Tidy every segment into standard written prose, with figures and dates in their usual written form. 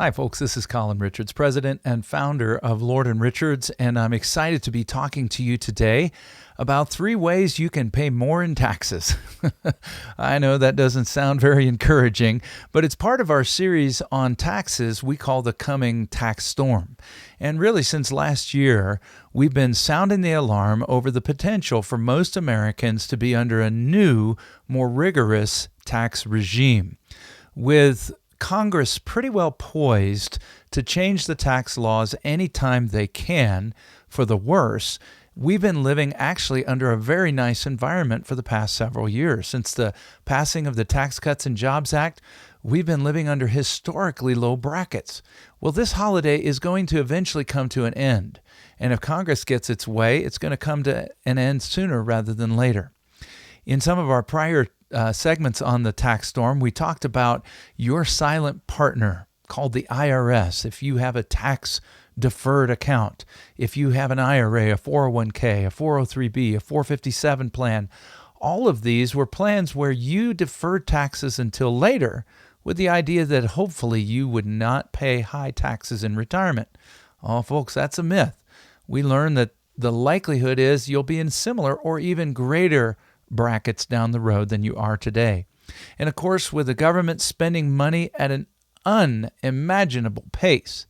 Hi, folks. This is Colin Richards, president and founder of Lord & Richards, and I'm excited to be talking to you today about 3 ways you can pay more in taxes. I know that doesn't sound very encouraging, but it's part of our series on taxes we call the Coming Tax Storm. And really, since last year, we've been sounding the alarm over the potential for most Americans to be under a new, more rigorous tax regime. With Congress pretty well poised to change the tax laws anytime they can for the worse, we've been living actually under a very nice environment for the past several years. Since the passing of the Tax Cuts and Jobs Act, we've been living under historically low brackets. Well, this holiday is going to eventually come to an end. And if Congress gets its way, it's going to come to an end sooner rather than later. In some of our prior segments on the tax storm, we talked about your silent partner called the IRS. If you have a tax deferred account, if you have an IRA, a 401k, a 403b, a 457 plan, all of these were plans where you deferred taxes until later with the idea that hopefully you would not pay high taxes in retirement. Oh, folks, that's a myth. We learned that the likelihood is you'll be in similar or even greater brackets down the road than you are today. And of course, with the government spending money at an unimaginable pace,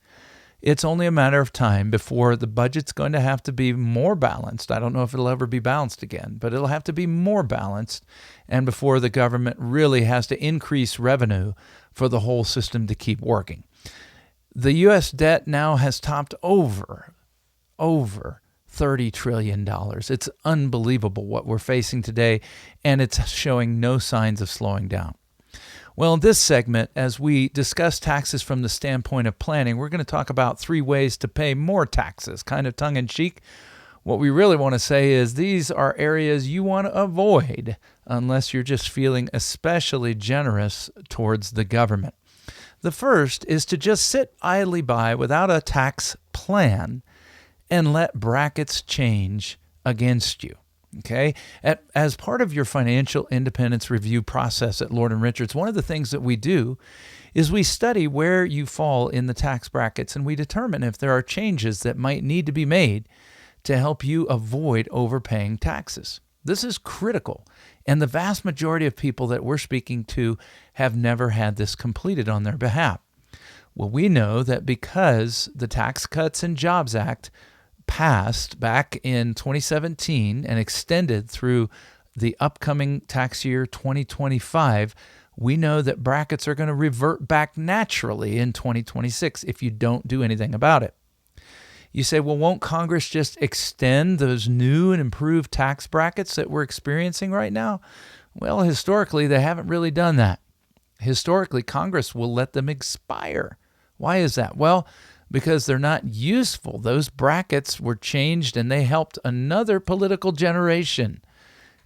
it's only a matter of time before the budget's going to have to be more balanced. I don't know if it'll ever be balanced again, but it'll have to be more balanced, and before the government really has to increase revenue for the whole system to keep working. The U.S. debt now has topped over $30 trillion. It's unbelievable what we're facing today, and it's showing no signs of slowing down. Well, in this segment, as we discuss taxes from the standpoint of planning, we're going to talk about 3 ways to pay more taxes, kind of tongue-in-cheek. What we really want to say is these are areas you want to avoid unless you're just feeling especially generous towards the government. The first is to just sit idly by without a tax plan and let brackets change against you. Okay? As part of your financial independence review process at Lord & Richards, one of the things that we do is we study where you fall in the tax brackets, and we determine if there are changes that might need to be made to help you avoid overpaying taxes. This is critical, and the vast majority of people that we're speaking to have never had this completed on their behalf. Well, we know that because the Tax Cuts and Jobs Act passed back in 2017 and extended through the upcoming tax year 2025, we know that brackets are going to revert back naturally in 2026 if you don't do anything about it. You say, well, won't Congress just extend those new and improved tax brackets that we're experiencing right now? Well, historically, they haven't really done that. Historically, Congress will let them expire. Why is that? Well, because they're not useful. Those brackets were changed and they helped another political generation.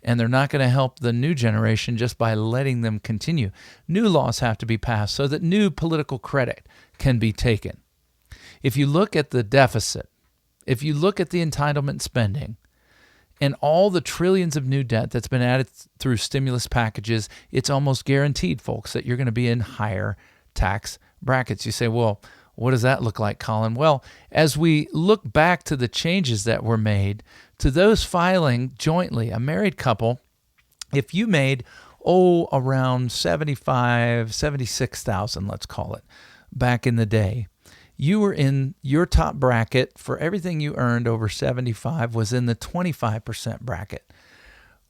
And they're not going to help the new generation just by letting them continue. New laws have to be passed so that new political credit can be taken. If you look at the deficit, if you look at the entitlement spending, and all the trillions of new debt that's been added through stimulus packages, it's almost guaranteed, folks, that you're going to be in higher tax brackets. You say, well, what does that look like, Colin? Well, as we look back to the changes that were made, to those filing jointly, a married couple, if you made, around $76,000, let's call it, back in the day, you were in your top bracket for everything you earned over 75 was in the 25% bracket.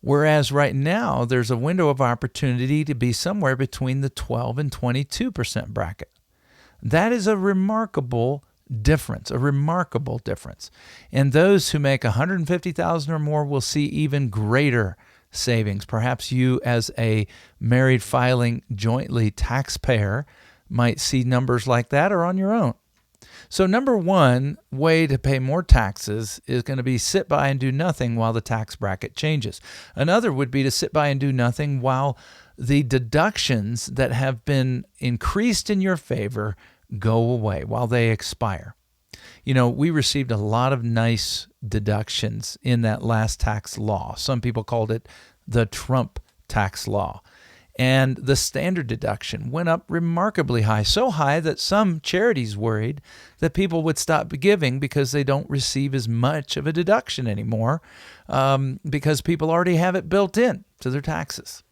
Whereas right now, there's a window of opportunity to be somewhere between the 12 and 22% bracket. That is a remarkable difference, And those who make $150,000 or more will see even greater savings. Perhaps you, as a married filing jointly taxpayer, might see numbers like that or on your own. So number one way to pay more taxes is going to be sit by and do nothing while the tax bracket changes. Another would be to sit by and do nothing while the deductions that have been increased in your favor go away, while they expire. You know, we received a lot of nice deductions in that last tax law. Some people called it the Trump tax law. And the standard deduction went up remarkably high, so high that some charities worried that people would stop giving because they don't receive as much of a deduction anymore, because people already have it built in to their taxes.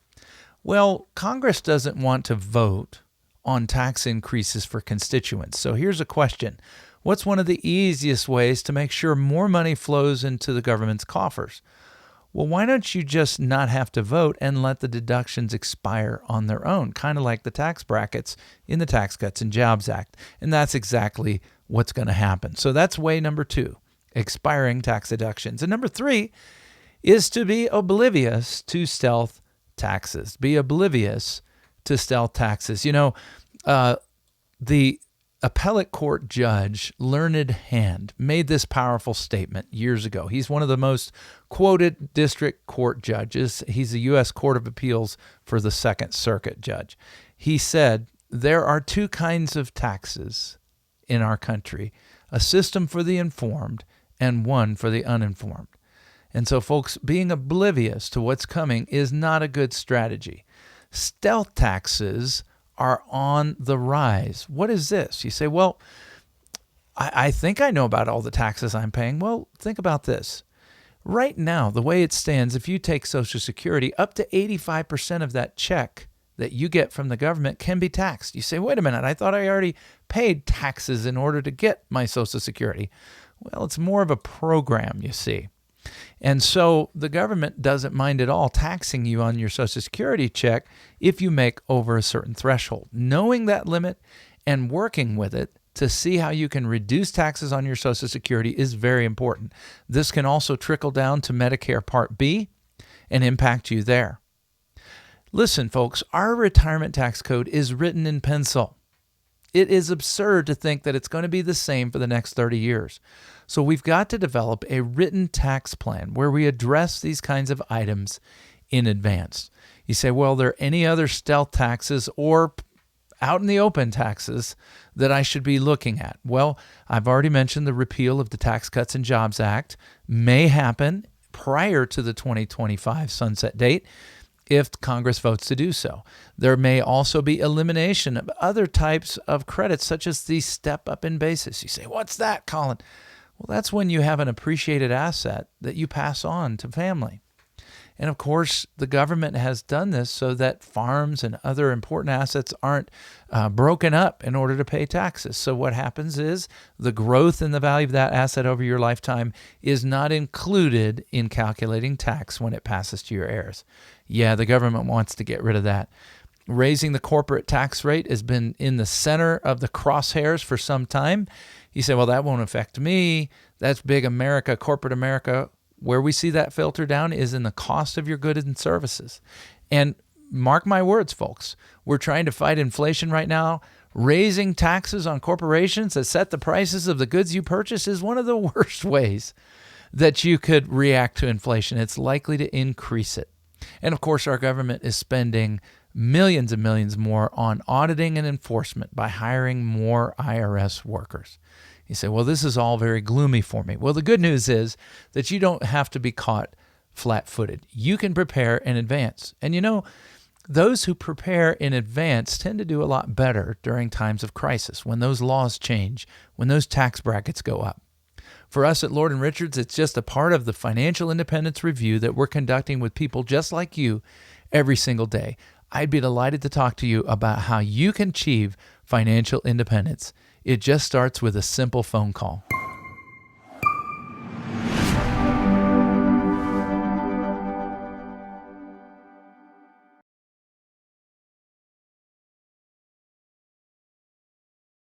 Well, Congress doesn't want to vote on tax increases for constituents. So here's a question. What's one of the easiest ways to make sure more money flows into the government's coffers? Well, why don't you just not have to vote and let the deductions expire on their own, kind of like the tax brackets in the Tax Cuts and Jobs Act. And that's exactly what's going to happen. So that's way number 2, expiring tax deductions. And number 3 is to be oblivious to stealth taxes. Be oblivious to stealth taxes. You know, the appellate court judge, Learned Hand, made this powerful statement years ago. He's one of the most quoted district court judges. He's a U.S. Court of Appeals for the Second Circuit judge. He said, there are 2 kinds of taxes in our country, a system for the informed and one for the uninformed. And so, folks, being oblivious to what's coming is not a good strategy. Stealth taxes are on the rise. What is this? You say, well, I think I know about all the taxes I'm paying. Well, think about this. Right now, the way it stands, if you take Social Security, up to 85% of that check that you get from the government can be taxed. You say, wait a minute, I thought I already paid taxes in order to get my Social Security. Well, it's more of a program, you see. And so the government doesn't mind at all taxing you on your Social Security check if you make over a certain threshold. Knowing that limit and working with it to see how you can reduce taxes on your Social Security is very important. This can also trickle down to Medicare Part B and impact you there. Listen, folks, our retirement tax code is written in pencil. It is absurd to think that it's going to be the same for the next 30 years. So we've got to develop a written tax plan where we address these kinds of items in advance. You say, well, are there any other stealth taxes or out in the open taxes that I should be looking at? Well, I've already mentioned the repeal of the Tax Cuts and Jobs Act may happen prior to the 2025 sunset date if Congress votes to do so. There may also be elimination of other types of credits, such as the step-up in basis. You say, what's that, Colin? Well, that's when you have an appreciated asset that you pass on to family. And of course, the government has done this so that farms and other important assets aren't broken up in order to pay taxes. So what happens is the growth in the value of that asset over your lifetime is not included in calculating tax when it passes to your heirs. Yeah, the government wants to get rid of that. Raising the corporate tax rate has been in the center of the crosshairs for some time. You say, well, that won't affect me. That's big America, corporate America. Where we see that filter down is in the cost of your goods and services. And mark my words, folks, we're trying to fight inflation right now. Raising taxes on corporations that set the prices of the goods you purchase is one of the worst ways that you could react to inflation. It's likely to increase it. And of course, our government is spending millions and millions more on auditing and enforcement by hiring more IRS workers. You say, well, this is all very gloomy for me. Well, the good news is that you don't have to be caught flat-footed. You can prepare in advance. And you know, those who prepare in advance tend to do a lot better during times of crisis, when those laws change, when those tax brackets go up. For us at Lord & Richards, it's just a part of the financial independence review that we're conducting with people just like you every single day. I'd be delighted to talk to you about how you can achieve financial independence. It just starts with a simple phone call.